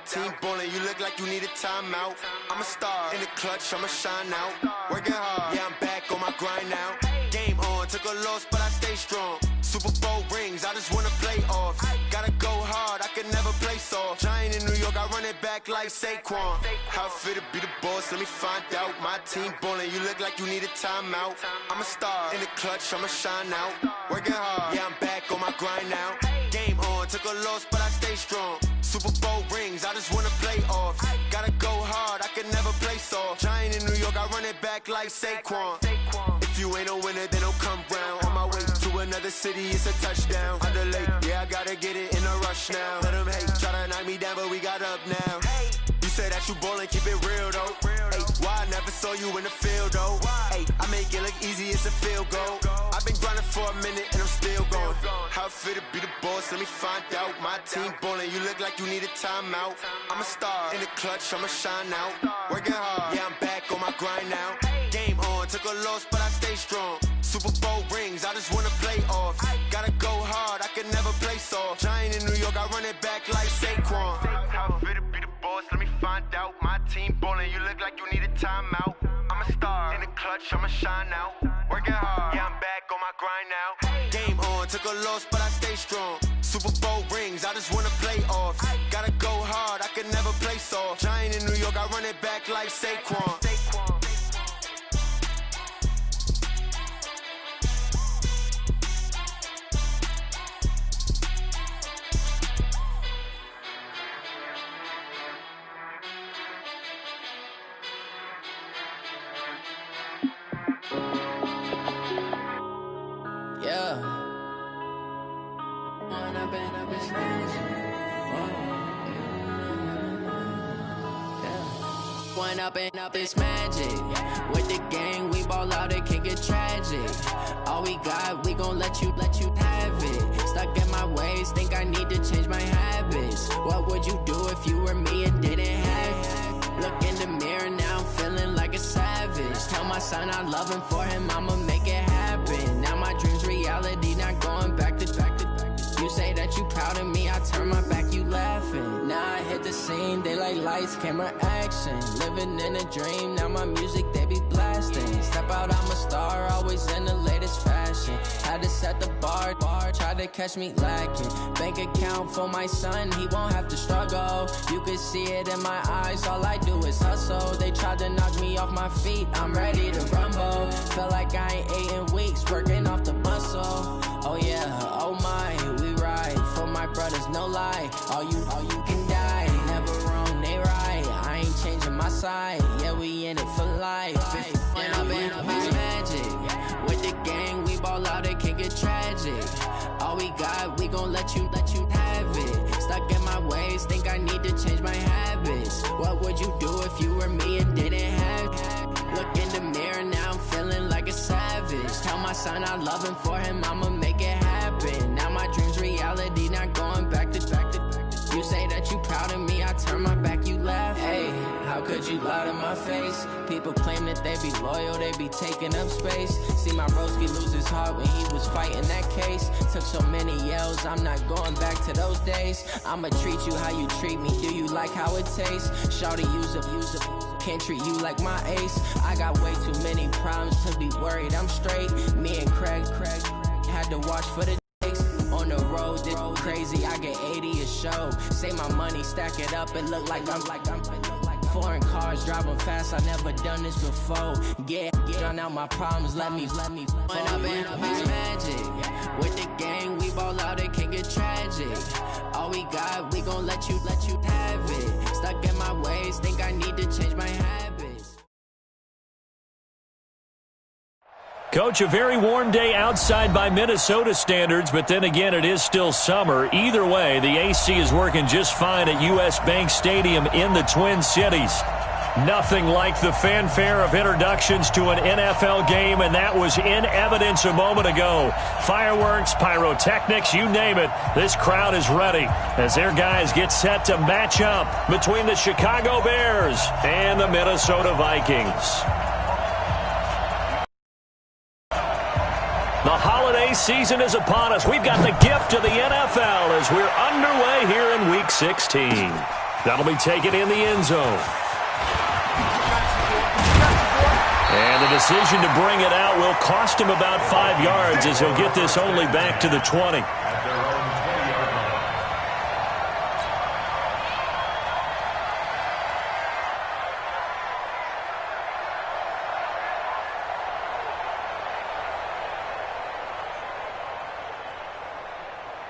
team ballin', you look like you need a timeout. I'm a star in the clutch, I'ma shine out. Working hard, yeah, I'm back on my grind now. Game on, took a loss, but I stay strong. Super Bowl rings, I just wanna play off. Gotta go hard, I can never play soft. Giant in New York, I run it back like Saquon. How it feel to be the boss, let me find out. My team ballin', you look like you need a timeout. I'm a star in the clutch, I'ma shine out. Working hard, yeah, I'm back on my grind now. Game on, took a loss, but I stay strong. Super Bowl rings, I just wanna play off. Gotta go hard, I can never play soft. Giant in New York, I run it back like Saquon. If you ain't a winner, then don't come round. On my way to another city, it's a touchdown. Under late, yeah, I gotta get it in a rush now. Let them hate, try to knock me down, but we got up now. You say that you ballin', keep it real though. Hey, why I never saw you in the field though? Hey, I make it look easy, it's a field goal. I've been grinding for a minute and I'm still going. How it feel to be the boss, let me find out. My team ballin', you look like you need a timeout. I'm a star in the clutch, I'ma shine out. Working hard, yeah, I'm back on my grind now. Game on, took a loss, but I stay strong. Super Bowl rings, I just wanna play off. Gotta go hard, I can never play soft. Giant in New York, I run it back like Saquon. How it feel to be the boss, let me find out. My team ballin', you look like you need a timeout. I'm a star in the clutch, I'ma shine out. Working hard, yeah, I'm back on my grind now. Game on, took a loss, but I stay strong. Super Bowl rings, I just wanna play off. Gotta go hard, I can never play soft. Giant in New York, I run it back like Saquon. Up this magic. With the gang, we ball out, it can get tragic. All we got, we gon' let you have it. Stuck in my ways, think I need to change my habits. What would you do if you were me and didn't have it? Look in the mirror, now I'm feeling like a savage. Tell my son I love him, for him I'ma make it happen. Now my dream's reality, not going back to. You say that you proud of me, I turn my back, you laughing. Now I hit the scene, they like lights, camera, action. Living in a dream, now my music, they be blasting. Step out, I'm a star, always in the latest fashion. Had to set the bar, try to catch me lacking. Bank account for my son, he won't have to struggle. You can see it in my eyes, all I do is hustle. They tried to knock me off my feet, I'm ready to rumble. Feel like I ain't ate in weeks, working off the muscle. Oh yeah, oh my, we ride for my brothers, no lie. All you can die, never wrong, they right. I ain't changing my side, yeah, we in it for life. When I've been up is magic. With the gang, we ball out, it can get tragic. All we got, we gon' let you have it. Stuck in my ways, think I need to change my habits. What would you do if you were me and didn't have it? Look in the mirror, now I'm feeling like a savage. Tell my son I love him, for him I'ma make it happen. Now my dream's reality, not going back to. You say that you proud of me, I turn my back, you laugh. Hey, how could you lie to my face? People claim that they be loyal, they be taking up space. See my broski lose his heart when he was fighting that case. Took so many yells, I'm not going back to those days. I'ma treat you how you treat me, do you like how it tastes? Shawty, use up, can't treat you like my ace. I got way too many problems to be worried, I'm straight. Me and Craig had to watch for the on the road, this crazy, I get 80 a show. Say my money, stack it up, it look like I'm foreign cars, driving fast, I never done this before. Get drown out my problems, let me When I've been up is magic. With the gang, we ball out, it can get tragic. All we got, we gon' let you have it. Stuck in my ways, think I need to change my habits. Coach, a very warm day outside by Minnesota standards, but then again, it is still summer. Either way, the AC is working just fine at U.S. Bank Stadium in the Twin Cities. Nothing like the fanfare of introductions to an NFL game, and that was in evidence a moment ago. Fireworks, pyrotechnics, you name it. This crowd is ready as their guys get set to match up between the Chicago Bears and the Minnesota Vikings. The holiday season is upon us. We've got the gift of the NFL as we're underway here in Week 16. That'll be taken in the end zone. And the decision to bring it out will cost him about 5 yards as he'll get this only back to the 20.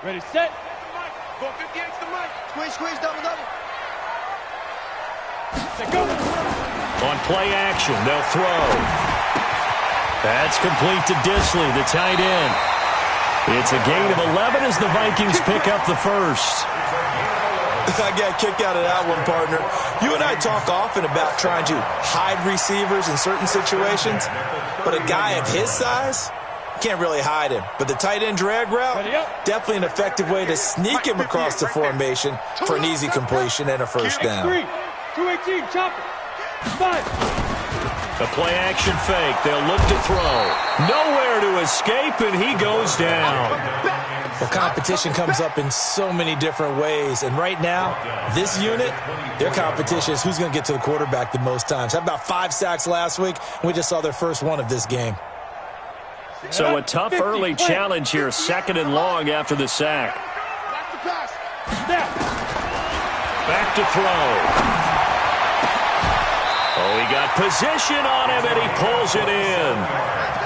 Ready, set. 450 against the mic. Squeeze, double. Set, go. On play action, they'll throw. That's complete to Disley, the tight end. It's a gain of 11 as the Vikings pick up the first. I got kicked out of that one, partner. You and I talk often about trying to hide receivers in certain situations, but a guy of his size can't really hide him. But the tight end drag route, definitely an effective way to sneak him across the formation for an easy completion and a first down. 218, chopper. 5. A play action fake. They'll look to throw. Nowhere to escape, and he goes down. Well, competition comes up in so many different ways. And right now, this unit, their competition is who's going to get to the quarterback the most times. How about 5 sacks last week? We just saw their first one of this game. So a tough early challenge here, 2nd and long after the sack. Back to throw. Oh, he got position on him, and he pulls it in.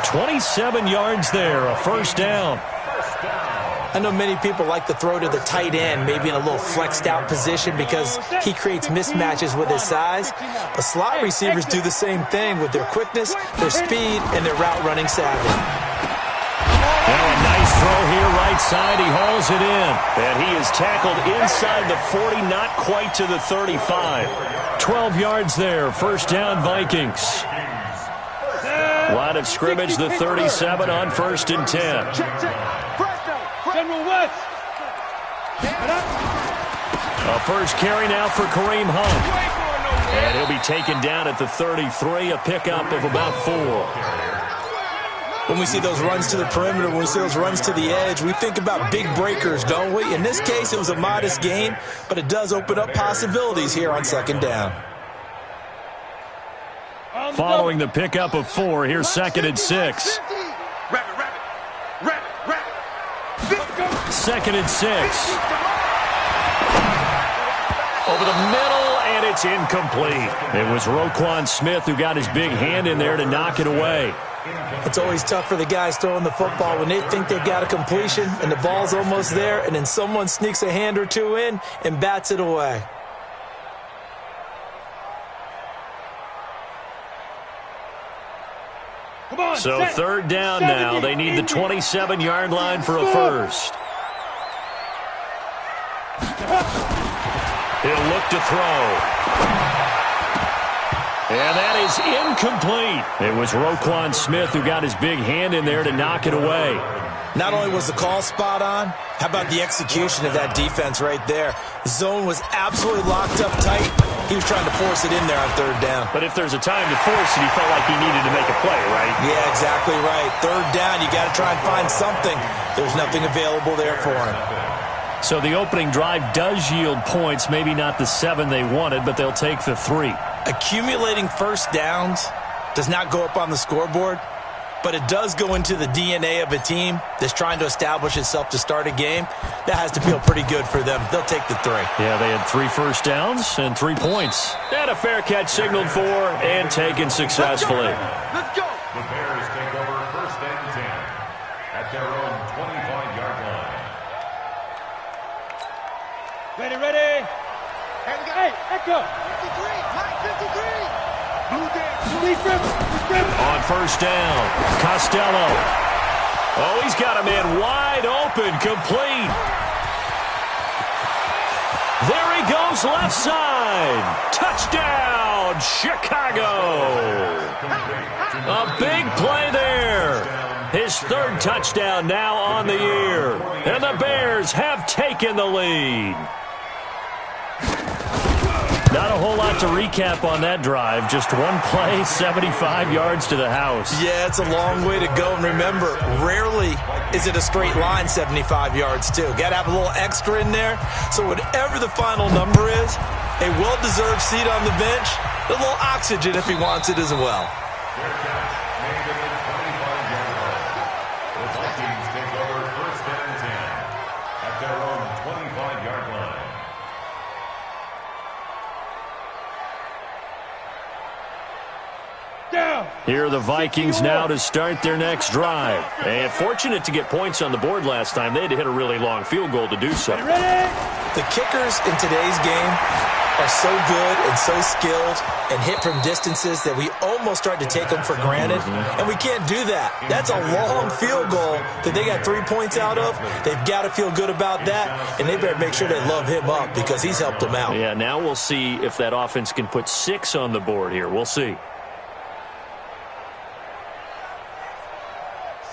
27 yards there, a first down. I know many people like to throw to the tight end, maybe in a little flexed out position because he creates mismatches with his size. But slot receivers do the same thing with their quickness, their speed, and their route running savvy. Now a nice throw here, right side. He hauls it in. And he is tackled inside the 40, not quite to the 35. 12 yards there, first down Vikings. Line of scrimmage, the 37 on 1st and 10. General West. A first carry now for Kareem Hunt. And he'll be taken down at the 33, a pickup of about 4. When we see those runs to the perimeter, when we see those runs to the edge, we think about big breakers, don't we? In this case, it was a modest gain, but it does open up possibilities here on 2nd down. Following the pickup of 4, here's 2nd and 6. 2nd and 6. Over the middle, and it's incomplete. It was Roquan Smith who got his big hand in there to knock it away. It's always tough for the guys throwing the football when they think they've got a completion and the ball's almost there, and then someone sneaks a hand or two in and bats it away. So 3rd down now. They need the 27-yard line for a first. He'll look to throw. And that is incomplete. It was Roquan Smith who got his big hand in there to knock it away. Not only was the call spot on, how about the execution of that defense right there? The zone was absolutely locked up tight. He was trying to force it in there on 3rd down. But if there's a time to force it, he felt like he needed to make a play, right? Yeah, exactly right. 3rd down, you got to try and find something. There's nothing available there for him. So the opening drive does yield points, maybe not the 7 they wanted, but they'll take the 3. Accumulating first downs does not go up on the scoreboard, but it does go into the DNA of a team that's trying to establish itself to start a game. That has to feel pretty good for them. They'll take the 3. Yeah, they had 3 first downs and 3 points. And a fair catch signaled for and taken successfully. Let's go. The Bears take over 1st and 10 at their own 25-yard line. Ready. Hey, Echo. 53, Mike 53. Blue down. On 1st down, Costello. Oh, he's got a man wide open, complete. There he goes, left side. Touchdown, Chicago. A big play there. His 3rd touchdown now on the year. And the Bears have taken the lead. Not a whole lot to recap on that drive. Just one play, 75 yards to the house. Yeah, it's a long way to go. And remember, rarely is it a straight line 75 yards, too. Got to have a little extra in there. So whatever the final number is, A well-deserved seat on the bench. A little oxygen if he wants it as well. Their catch made at the 25-yard line. The Vikings take over first and 10 at their own 25-yard line. Here are the Vikings now to start their next drive. And fortunate to get points on the board last time. They had to hit a really long field goal to do so. The kickers in today's game are so good and so skilled and hit from distances that we almost start to take them for granted. And we can't do that. That's a long field goal that they got 3 points out of. They've got to feel good about that, and they better make sure they love him up because he's helped them out. Yeah, now we'll see if that offense can put 6 on the board here. We'll see.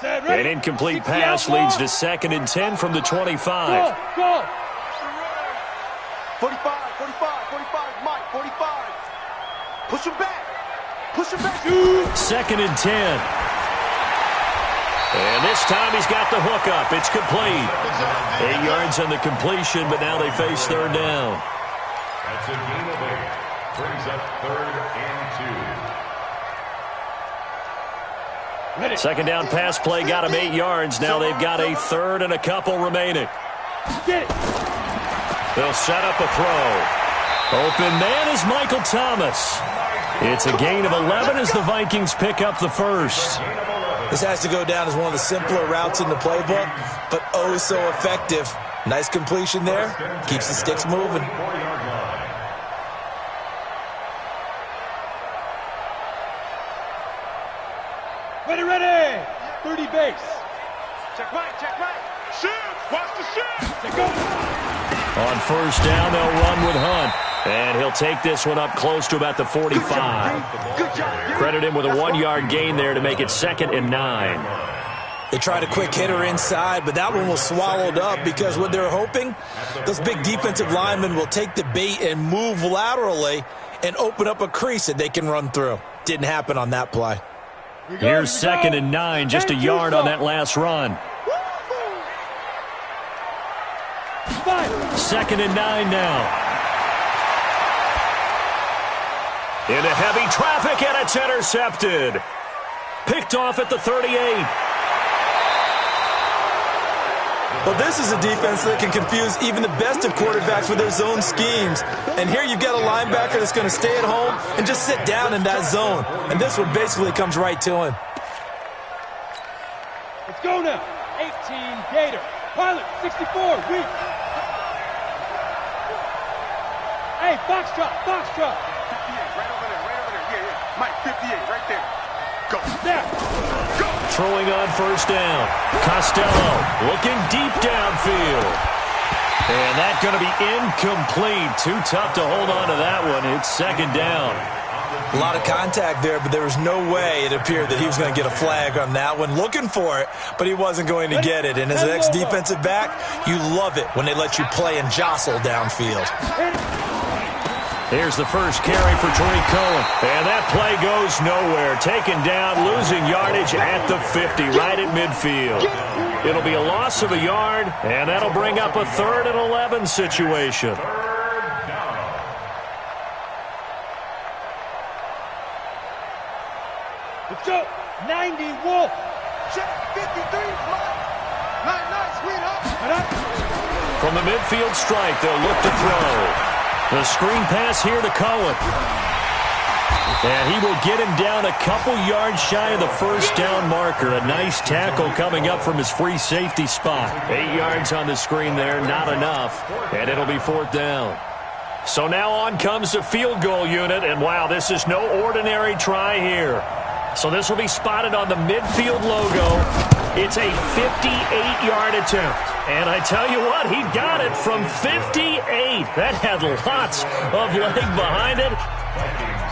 An incomplete pass leads to 2nd and 10 from the 25. Go. 45, Mike, 45. Push him back. 2nd and 10. And this time he's got the hook up. It's complete. 8 yards on the completion, but now they face 3rd down. That's a gain of 8. Brings up 3rd and 2. Second down pass play got him 8 yards. Now they've got a 3rd and a couple remaining. Get it. They'll set up a throw. Open man is Michael Thomas. It's a gain of 11 as the Vikings pick up the first. This has to go down as one of the simpler routes in the playbook, but oh so effective. Nice completion there. Keeps the sticks moving. Ready. 30 base. Check right. Shift. Watch the shift. Check go. On first down, they'll run with Hunt. And he'll take this one up close to about the 45. Good job. Credit him with a 1-yard gain there to make it 2nd and 9. They tried a quick hitter inside, but that one was swallowed up because what they're hoping, those big defensive linemen will take the bait and move laterally and open up a crease that they can run through. Didn't happen on that play. Here's 2nd and 9, just a yard on that last run. 2nd and 9 now. Into heavy traffic, and it's intercepted. Picked off at the 38. Well, this is a defense that can confuse even the best of quarterbacks with their zone schemes. And here you've got a linebacker that's going to stay at home and just sit down in that zone. And this one basically comes right to him. Let's go now. 18 Gator. Pilot 64 weak. Hey, Foxtrot. 58, right over there. Yeah. Mike, 58, right there. Go. There. Go. Throwing on first down. Costello looking deep downfield. And that's going to be incomplete. Too tough to hold on to that one. It's 2nd down. A lot of contact there, but there was no way it appeared that he was going to get a flag on that one. Looking for it, but he wasn't going to get it. And as an ex-defensive back, you love it when they let you play and jostle downfield. Here's the first carry for Tariq Cohen. And that play goes nowhere. Taken down, losing yardage at the 50, right at midfield. It'll be a loss of a yard, and that'll bring up a 3rd and 11 situation. Let's go. 90 Wolf. Check 53. Nice, sweetheart. From the midfield strike, they'll look to throw. The screen pass here to Cohen. And he will get him down a couple yards shy of the first down marker. A nice tackle coming up from his free safety spot. 8 yards on the screen there, not enough. And it'll be 4th down. So now on comes the field goal unit. And wow, this is no ordinary try here. So this will be spotted on the midfield logo. It's a 58-yard attempt. And I tell you what, he got it from 58. That had lots of leg behind it.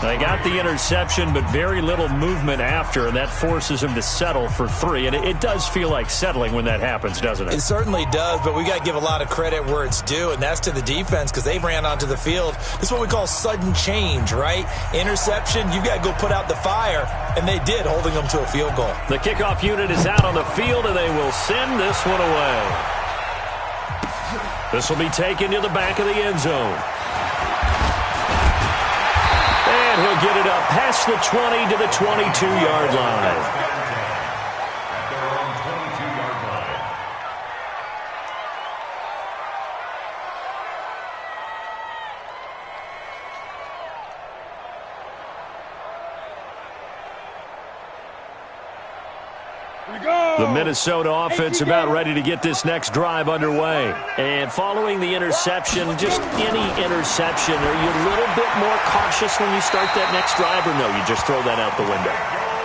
They got the interception, but very little movement after, and that forces him to settle for 3. And it does feel like settling when that happens, doesn't it? It certainly does, but we got to give a lot of credit where it's due, and that's to the defense because they ran onto the field. This is what we call sudden change, right? Interception, you got to go put out the fire, and they did, holding them to a field goal. The kickoff unit is out on the field, and they will send this one away. This will be taken to the back of the end zone. get it up past the 20 to the 22-yard line. The Minnesota offense about ready to get this next drive underway. And following the interception, just any interception, are you a little bit more cautious when you start that next drive, or no, you just throw that out the window?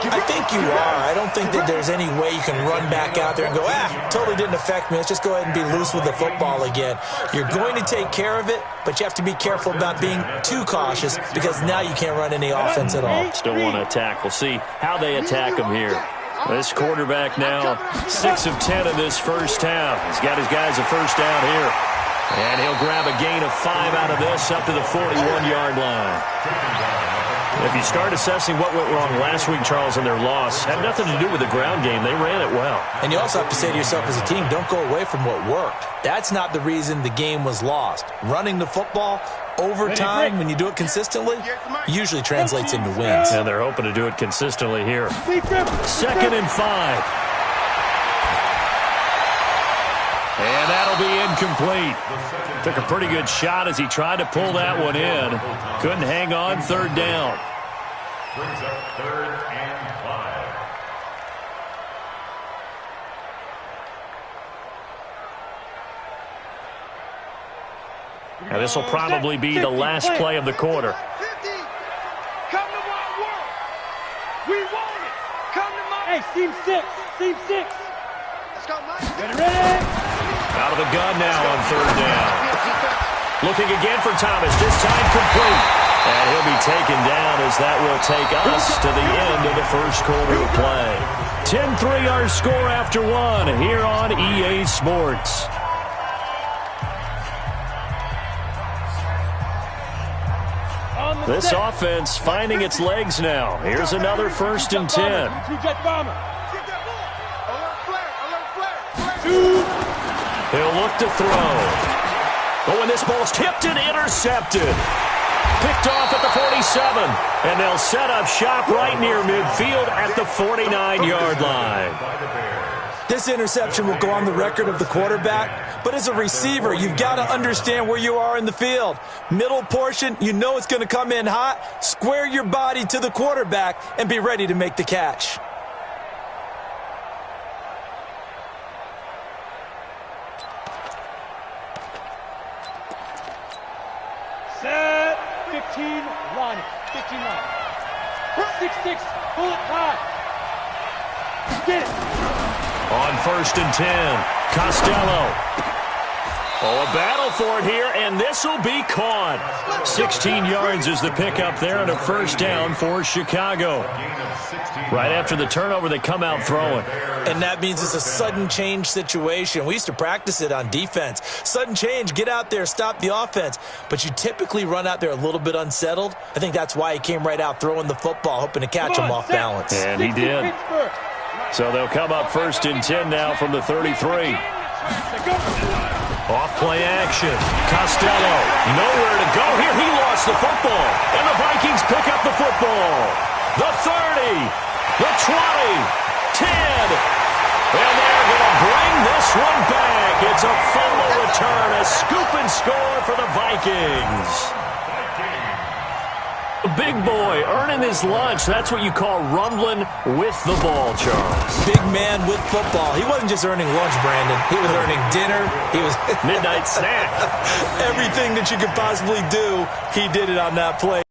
I think you are. I don't think that there's any way you can run back out there and go, totally didn't affect me. Let's just go ahead and be loose with the football again. You're going to take care of it, but you have to be careful about being too cautious because now you can't run any offense at all. Still want to attack. We'll see how they attack them here. This quarterback now 6 of 10 in this first half. He's got his guys a first down here. And he'll grab a gain of 5 out of this up to the 41-yard line. If you start assessing what went wrong last week, Charles, in their loss, had nothing to do with the ground game. They ran it well. And you also have to say to yourself as a team, don't go away from what worked. That's not the reason the game was lost. Running the football over time, when you do it consistently, usually translates into wins. And they're hoping to do it consistently here. 2nd and 5. And that'll be incomplete. Took a pretty good shot as he tried to pull that one in. Couldn't hang on. 3rd down. Brings up 3rd and 5. Now this will probably be the last play of the quarter. 50. Come to my world. We want it. Come to my... Hey, team 6. Team 6. Let's go, Mike. Ready? Out of the gun now on 3rd down. Looking again for Thomas. This time complete. And he'll be taken down as that will take us to the end of the first quarter of play. 10-3 our score after 1 here on EA Sports. This offense finding its legs now. Here's another 1st and 10. He'll look to throw. Oh, and this ball's tipped and intercepted. Picked off at the 47. And they'll set up shop right near midfield at the 49-yard line. This interception will go on the record of the quarterback, but as a receiver, you've got to understand where you are in the field. Middle portion, you know it's going to come in hot. Square your body to the quarterback and be ready to make the catch. Set. 15 line. 15 line. 6-6. Pull it high. Get it. On 1st and 10, Costello. Oh, a battle for it here, and this will be caught. 16 yards is the pickup there, and a 1st down for Chicago. Right after the turnover, they come out throwing. And that means it's a sudden change situation. We used to practice it on defense. Sudden change, get out there, stop the offense. But you typically run out there a little bit unsettled. I think that's why he came right out throwing the football, hoping to catch him off balance. And he did. So they'll come up 1st and 10 now from the 33. Off play action. Costello, nowhere to go here. He lost the football. And the Vikings pick up the football. The 30, the 20, 10. And they're going to bring this one back. It's a fumble return, a scoop and score for the Vikings. Big boy earning his lunch. That's what you call rumbling with the ball, Charles. Big man with football. He wasn't just earning lunch, Brandon. He was earning dinner. He was midnight snack. Everything that you could possibly do, he did it on that play.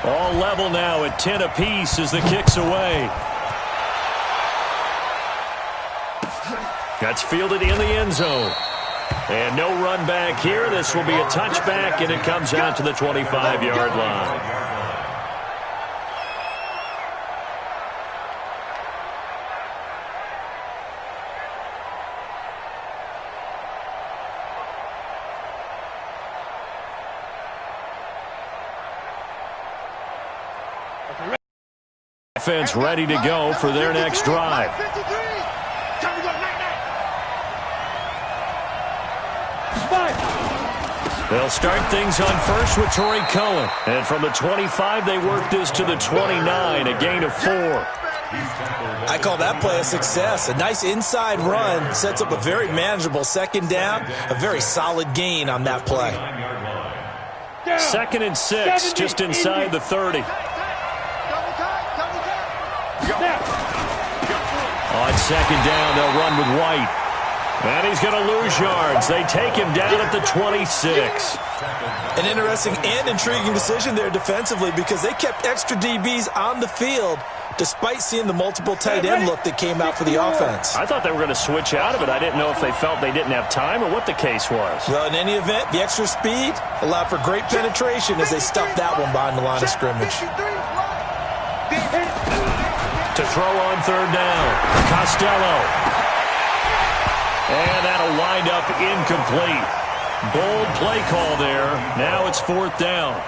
All level now at 10 apiece as the kick's away. That's fielded in the end zone. And no run back here. This will be a touchback, and it comes out to the 25-yard line. Offense ready to go for their next drive. They'll start things on first with Torrey Cohen. And from the 25, they work this to the 29, a gain of 4. I call that play a success. A nice inside run sets up a very manageable second down, a very solid gain on that play. 2nd and 6, just inside the 30. On second down, they'll run with White. And he's going to lose yards. They take him down at the 26. An interesting and intriguing decision there defensively because they kept extra DBs on the field despite seeing the multiple tight end look that came out for the offense. I thought they were going to switch out of it. I didn't know if they felt they didn't have time or what the case was. Well, in any event, the extra speed allowed for great penetration as they stuffed that one behind the line of scrimmage. To throw on third down, Costello. And that'll wind up incomplete. Bold play call there. Now it's 4th down.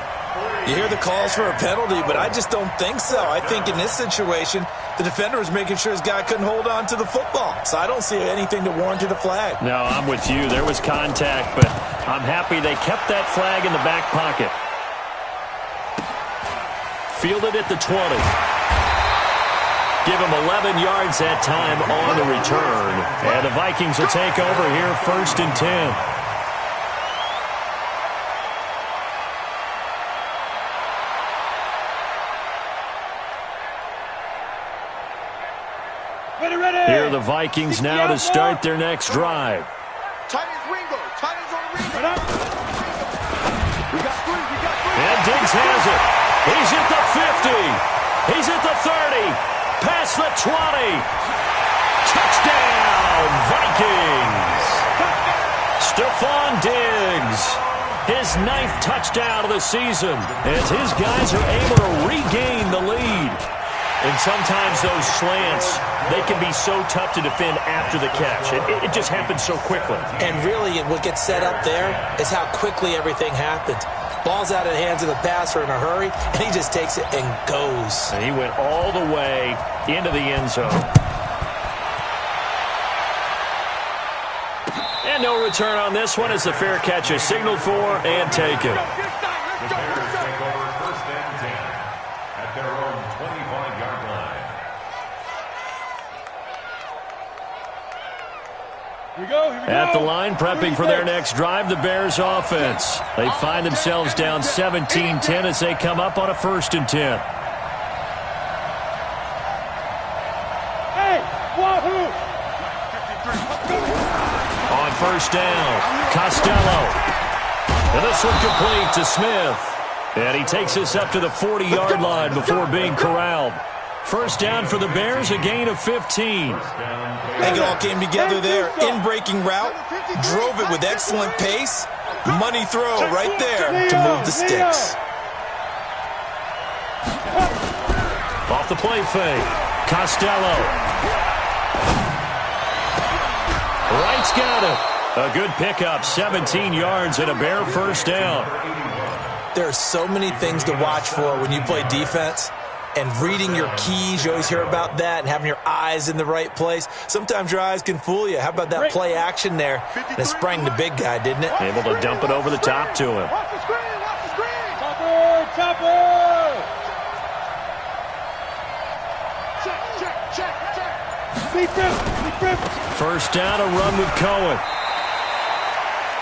You hear the calls for a penalty, but I just don't think so. I think in this situation, the defender was making sure his guy couldn't hold on to the football. So I don't see anything to warrant a flag. No, I'm with you. There was contact, but I'm happy they kept that flag in the back pocket. Fielded at the 20. Give him 11 yards that time on the return. And the Vikings will take over here 1st and 10. Here are the Vikings now to start their next drive. And Diggs has it. He's at the 50. He's at the 30. Past the 20. Touchdown, Vikings. Stephon Diggs. His 9th touchdown of the season as his guys are able to regain the lead. And sometimes those slants, they can be so tough to defend after the catch. It just happens so quickly. And really, what gets set up there is how quickly everything happens. Ball's out of the hands of the passer in a hurry, and he just takes it and goes. And he went all the way into the end zone. And no return on this one as the fair catch is signaled for and taken. The Bears take over 1st and 10 at their own 25-yard line. Here we go. At the line, prepping for their next drive, the Bears offense. They find themselves down 17-10 as they come up on a 1st and 10. Hey, wahoo! On 1st down, Costello. And this one complete to Smith. And he takes us up to the 40-yard line before being corralled. 1st down for the Bears, a gain of 15. I think it all came together there. In-breaking route, drove it with excellent pace. Money throw right there to move the sticks. Off the play fake, Costello. Wright's got it. A good pickup, 17 yards and a Bear 1st down. There are so many things to watch for when you play defense. And reading your keys, you always hear about that, and having your eyes in the right place. Sometimes your eyes can fool you. How about that play action there? And it sprang the big guy, didn't it? Able to dump it over the top to him. Watch the screen, watch the screen. Chopper. Check. 1st down, a run with Cohen.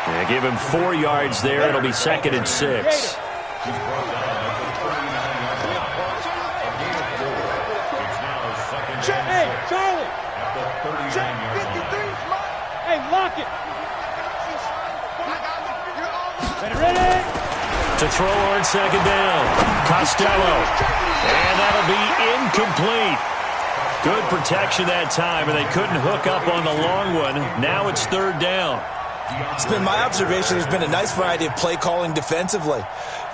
Yeah, give him 4 yards there. It'll be 2nd and 6. Hey, Charlie. Check 53. Hey, lock it. Ready? To throw on 2nd down, Costello. And that'll be incomplete. Good protection that time, and they couldn't hook up on the long one. Now it's 3rd down. It's been my observation there's been a nice variety of play calling defensively.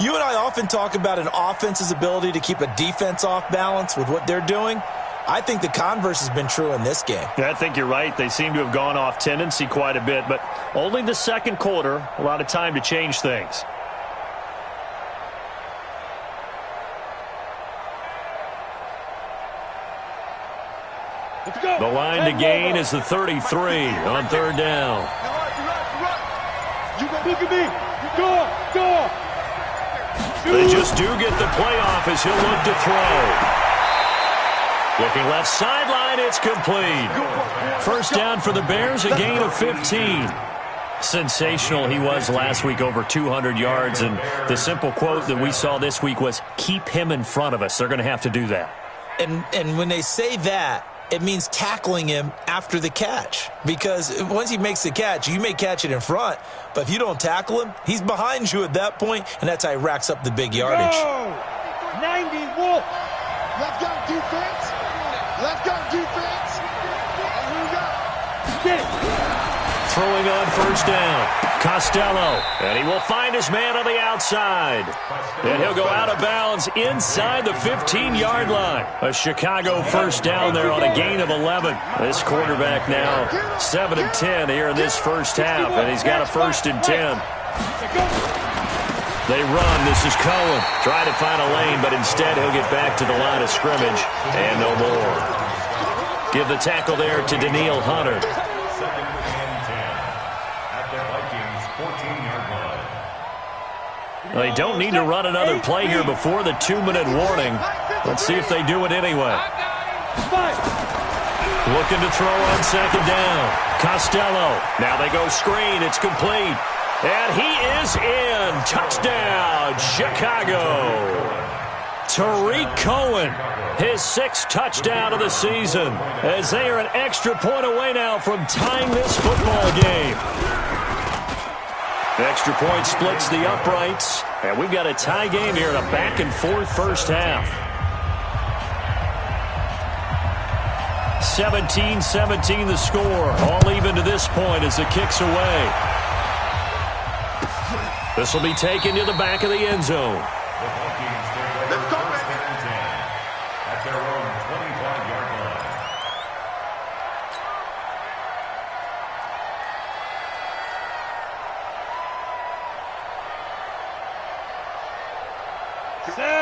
You and I often talk about an offense's ability to keep a defense off balance with what they're doing. I think the converse has been true in this game. Yeah, I think you're right. They seem to have gone off tendency quite a bit, but only the 2nd quarter, a lot of time to change things. The line to gain is the 33 on 3rd down. Look at me. They just do get the playoff as he'll look to throw. Looking left sideline, it's complete. First down for the Bears, a gain of 15. Sensational he was last week, over 200 yards, and the simple quote that we saw this week was, keep him in front of us. They're going to have to do that. And when they say that, it means tackling him after the catch. Because once he makes the catch, you may catch it in front, but if you don't tackle him, he's behind you at that point, and that's how he racks up the big yardage. 90 Wolf. Left guard defense. Left guard defense. Here we go. Get it. Throwing on first down, Costello, and he will find his man on the outside. And he'll go out of bounds inside the 15-yard line. A Chicago first down there on a gain of 11. This quarterback now 7 of 10 here in this first half, and he's got a 1st and 10. They run. This is Cohen. Try to find a lane, but instead he'll get back to the line of scrimmage, and no more. Give the tackle there to Daniil Hunter. They don't need to run another play here before the 2-minute warning. Let's see if they do it anyway. Looking to throw on second down. Costello. Now they go screen. It's complete. And he is in. Touchdown, Chicago. Tariq Cohen, his 6th touchdown of the season, as they are an extra point away now from tying this football game. Extra point splits the uprights, and we've got a tie game here in a back-and-forth first half. 17-17 the score, all even to this point as the kick's away. This will be taken to the back of the end zone. At their own 25-yard line.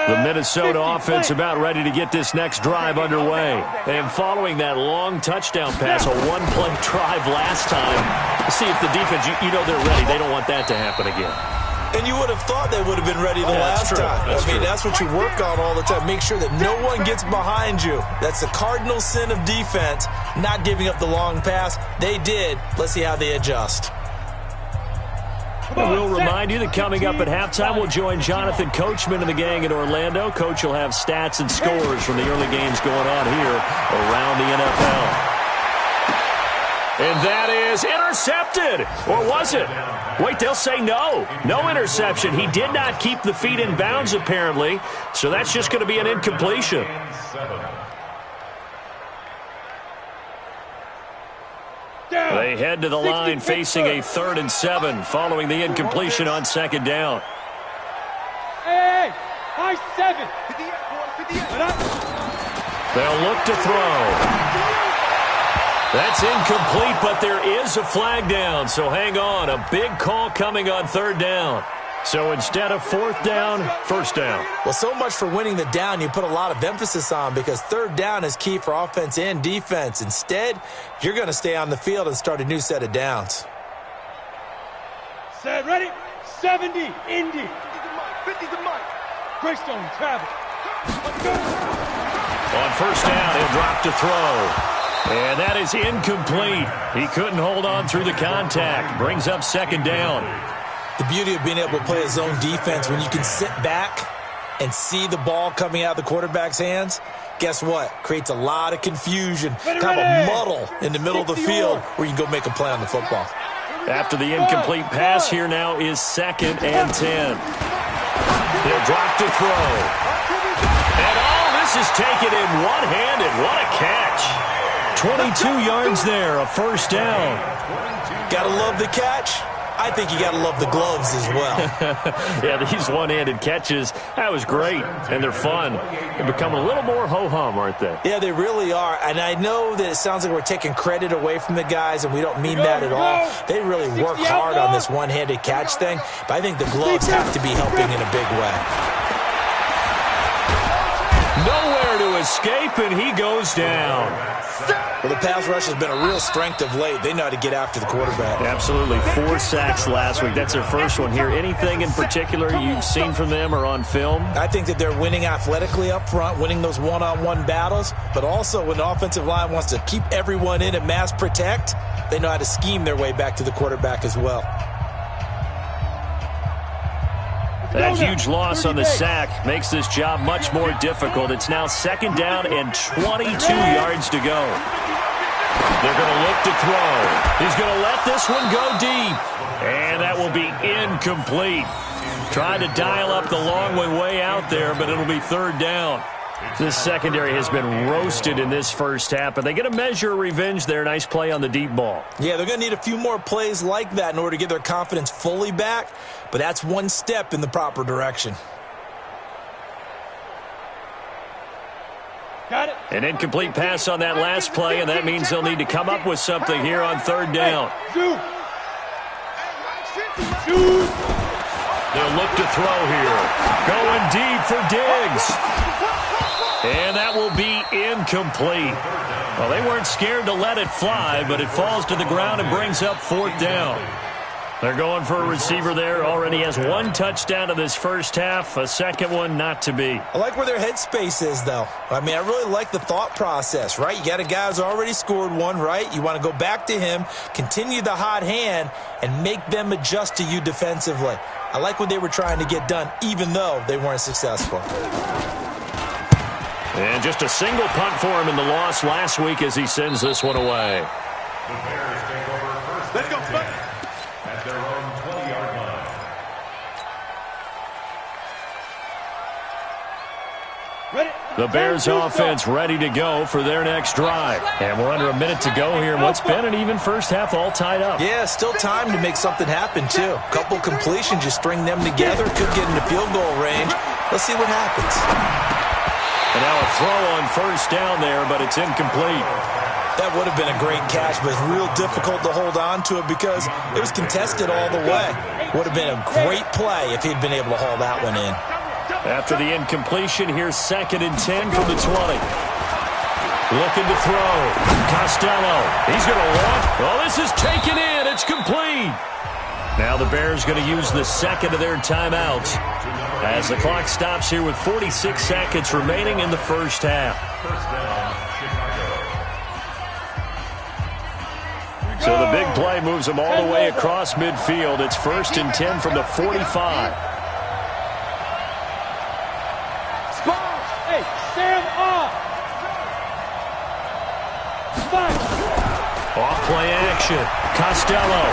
The Minnesota offense about ready to get this next drive underway. And following that long touchdown pass, a one-play drive last time, see if the defense, you know they're ready. They don't want that to happen again. And you would have thought they would have been ready the last time. I mean, that's what you work on all the time. Make sure that no one gets behind you. That's the cardinal sin of defense, not giving up the long pass. They did. Let's see how they adjust. We'll remind you that coming up at halftime, we'll join Jonathan Coachman and the gang in Orlando. Coach will have stats and scores from the early games going on here around the NFL. And that is intercepted. Or was it? Wait, they'll say no. No interception. He did not keep the feet in bounds, apparently. So that's just going to be an incompletion. They head to the line facing a 3rd and 7 following the incompletion on second down. Hey, high 7. They'll look to throw. That's incomplete, but there is a flag down, so hang on. A big call coming on 3rd down. So instead of 4th down, 1st down. Well, so much for winning the down you put a lot of emphasis on, because 3rd down is key for offense and defense. Instead, you're going to stay on the field and start a new set of downs. Set, ready, 70, Indy. 50 to Mike. Greystone, travel. Let's go. On 1st down, he'll drop to throw. And that is incomplete. He couldn't hold on through the contact. Brings up 2nd down. The beauty of being able to play a zone defense, when you can sit back and see the ball coming out of the quarterback's hands, guess what? Creates a lot of confusion, kind of a muddle in the middle of the field where you can go make a play on the football. After the incomplete pass, here now is 2nd and 10. He'll drop to throw. And all this is taken in one-handed. What a catch. 22 yards there, a 1st down. Gotta love the catch. I think you got to love the gloves as well. Yeah, these one-handed catches, that was great, and they're fun. They're becoming a little more ho-hum, aren't they? Yeah, they really are, and I know that it sounds like we're taking credit away from the guys, and we don't mean that at all. They really work hard on this one-handed catch thing, but I think the gloves have to be helping in a big way. Nowhere to escape, and he goes down. Well, the pass rush has been a real strength of late. They know how to get after the quarterback. Absolutely. 4 sacks last week. That's their first one here. Anything in particular you've seen from them or on film? I think that they're winning athletically up front, winning those one-on-one battles, but also when the offensive line wants to keep everyone in and mass protect, they know how to scheme their way back to the quarterback as well. That huge loss on the sack makes this job much more difficult. It's now 2nd down and 22 yards to go. They're going to look to throw. He's going to let this one go deep. And that will be incomplete. Trying to dial up the long way out there, but it'll be 3rd down. This secondary has been roasted in this first half, but they get a measure of revenge there. Nice play on the deep ball. Yeah, they're going to need a few more plays like that in order to get their confidence fully back, but that's one step in the proper direction. Got it. An incomplete pass on that last play, and that means they'll need to come up with something here on 3rd down. They'll look to throw here. Going deep for Diggs. And that will be incomplete. Well, they weren't scared to let it fly, but it falls to the ground and brings up 4th down. They're going for a receiver there. Already has 1 touchdown in this first half. A second one not to be. I like where their headspace is, though. I mean, I really like the thought process, right? You got a guy who's already scored 1, right? You want to go back to him, continue the hot hand, and make them adjust to you defensively. I like what they were trying to get done, even though they weren't successful. And just a single punt for him in the loss last week as he sends this one away. The Bears take over first. Let's go, at their own 20-yard line. Ready. The Bears offense ready to go for their next drive. And we're under a minute to go here in what's been an even first half, all tied up. Yeah, still time to make something happen, too. A couple completions, you string them together, could get into field goal range. Let's see what happens. And now a throw on 1st down there, but it's incomplete. That would have been a great catch, but it's real difficult to hold on to it because it was contested all the way. Would have been a great play if he'd been able to haul that one in. After the incompletion, here's 2nd and 10 from the 20. Looking to throw. Costello. He's going to walk. Oh, this is taken in. It's complete. Now the Bears going to use the 2nd of their timeouts as the clock stops here with 46 seconds remaining in the first half. First down, Chicago. So the big play moves them all the way across midfield. It's 1st and 10 from the 45. Hey, stand off. Off play action. Costello.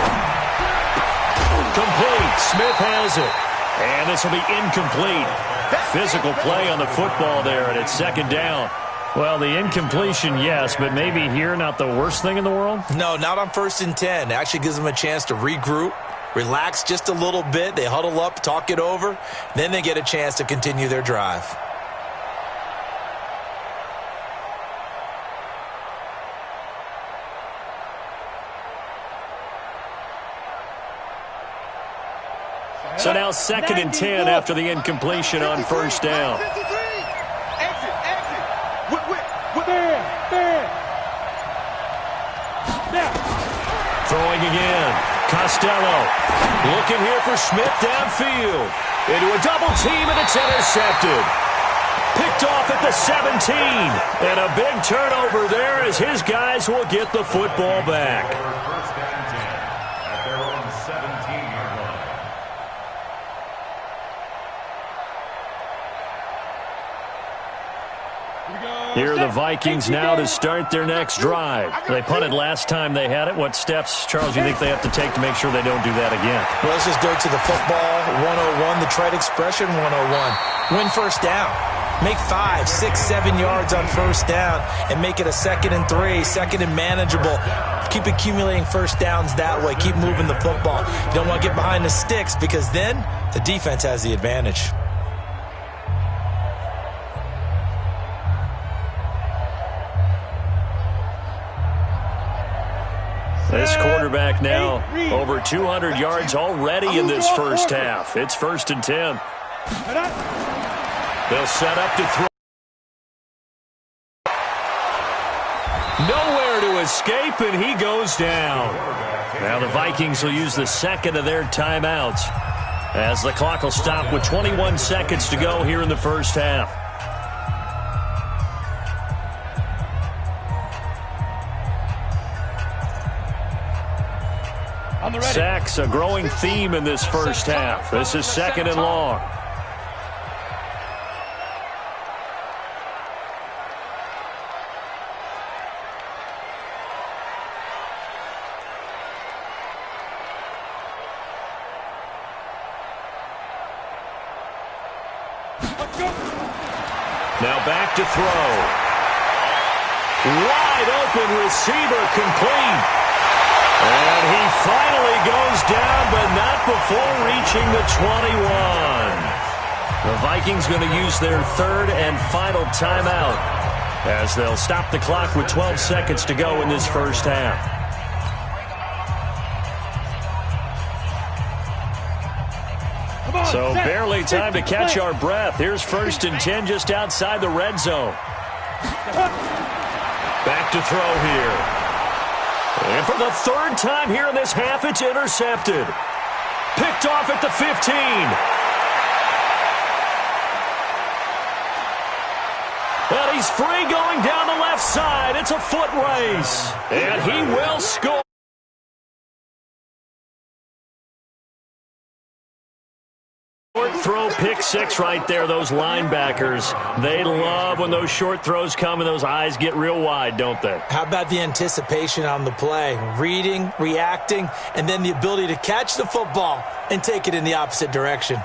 Complete. Smith has it. And this will be incomplete. Physical play on the football there, and it's 2nd down. Well, the incompletion, yes, but maybe here not the worst thing in the world? No, not on 1st and 10. It actually gives them a chance to regroup, relax just a little bit. They huddle up, talk it over. Then they get a chance to continue their drive. So now 2nd and 10 after the incompletion on 1st down. Throwing again. Costello looking here for Smith downfield. Into a double team, and it's intercepted. Picked off at the 17. And a big turnover there as his guys will get the football back. First and 10 at their own 17-yard line. Here are the Vikings now to start their next drive. They punted last time they had it. What steps, Charles, do you think they have to take to make sure they don't do that again? Well, let's just go to the football 101, the trade expression 101. Win 1st down. Make 5, 6, 7 yards on 1st down and make it a 2nd and 3, 2nd and manageable. Keep accumulating 1st downs that way. Keep moving the football. You don't want to get behind the sticks because then the defense has the advantage. This quarterback now over 200 yards already in this first half. It's 1st and 10. They'll set up to throw. escape, and he goes down. Now the Vikings will use the second of their timeouts as the clock will stop with 21 seconds to go here in the first half. Sacks, a growing theme in this first half. This is second and long. Now back to throw. Wide open receiver complete. And he finally goes down, but not before reaching the 21. The Vikings going to use their third and final timeout as they'll stop the clock with 12 seconds to go in this first half. So barely time to catch our breath. Here's 1st and 10 just outside the red zone. Back to throw here. And for the third time here in this half, it's intercepted. Picked off at the 15. And he's free going down the left side. It's a foot race. And he will score. Short throw, pick six right there. Those linebackers, they love when those short throws come and those eyes get real wide, don't they? How about the anticipation on the play? Reading, reacting, and then the ability to catch the football and take it in the opposite direction.